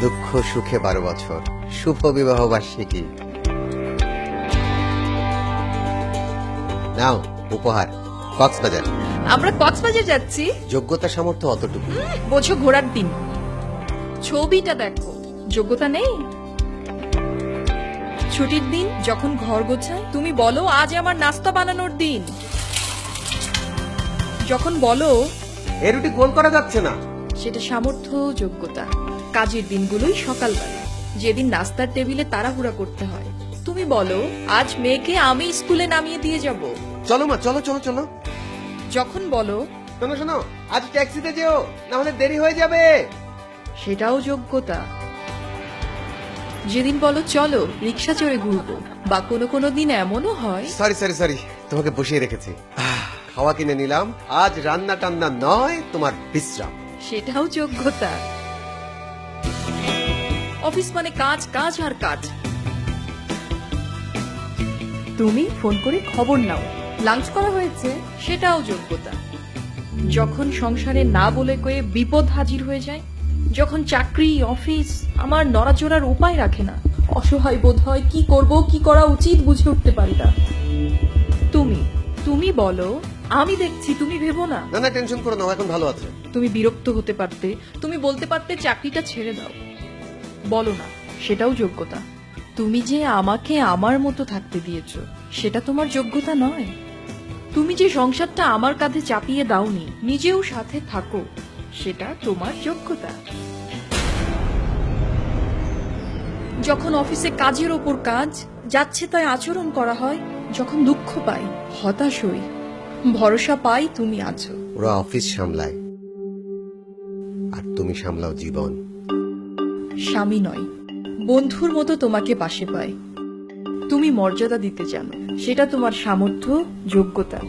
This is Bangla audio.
দুঃখ সুখে 12 বছর, শুভ বিবাহ বার্ষিকী। নাও উপহার, কক্সবাজার। আমরা কক্সবাজার যাচ্ছি। যোগ্যতা সামর্থ্য অতটুকু। বোঝো ঘোরার দিন। ছবিটা দেখো, যোগ্যতা নেই। ছুটির দিন যখন ঘর গোছায় তুমি বলো আজ আমার নাস্তা বানানোর দিন। যখন বলো এ রুটি গোল করা যাচ্ছে না, সেটা সামর্থ্য ও যোগ্যতা। কাজের দিনগুলোই সকালবেলা, যেদিন নাস্তার টেবিলে তাড়াহুড়া করতে হয়। তুমি বলো আজ মেয়েকে আমি স্কুলে নামিয়ে দিয়ে যাব। চলো মা, চলো চলো চলো। যখন বলো শোনো শোনো, আজ ট্যাক্সিতে যেও, না হলে দেরি হয়ে যাবে। সেটাও যোগ্যতা। যেদিন বলো চলো রিক্সা চড়ে ঘুরবো, বা কোনো কোনো দিন এমনও হয় সরি সরি সরি, তোমাকে বসিয়ে রেখেছি। খাওয়া কিনে নিলাম, আজ রান্না টান্না নয়, তোমার বিশ্রাম। সেটাও যোগ্যতা। অফিস মানে কাজ, কাজ আর কাজ। তুমি ফোন করে খবর নাও লাঞ্চ করা হয়েছে, সেটাও যোগ্যতা। যখন সংসারে না বলে কয়ে বিপদ হাজির হয়ে যায়, যখন চাকরি অফিস আমার নড়াচড়ার উপায় রাখে না, অসহায় বোধ হয়, কি করব কি করা উচিত বুঝে উঠতে পারি না। তুমি বলো আমি দেখছি, তুমি ভেবো না। না না, টেনশন করো না, ও এখন ভালো আছে। তুমি বিরক্ত হতে পারতে, তুমি বলতে পারতে চাকরিটা ছেড়ে দাও, বলো না, সেটাও যোগ্যতা। তুমি যে আমাকে আমার মতো থাকতে দিয়েছো, সেটা তোমার যোগ্যতা নয়। তুমি যে সংসারটা আমার কাঁধে চাপিয়ে দাওনি, নিজেও সাথে থাকো, সেটা তোমার যোগ্যতা। যখন অফিসে কাজের ওপর কাজ যাচ্ছে তাই আচরণ করা হয়, যখন দুঃখ পাই, হতাশ হই, ভরসা পাই তুমি আছো। ওরা অফিস সামলায়, আর তুমি সামলাও জীবন। স্বামী নয়, বন্ধুর মতো তোমাকে পাশে পায়। তুমি মর্যাদা দিতে জানো, সেটা তোমার সামর্থ্য, যোগ্যতা।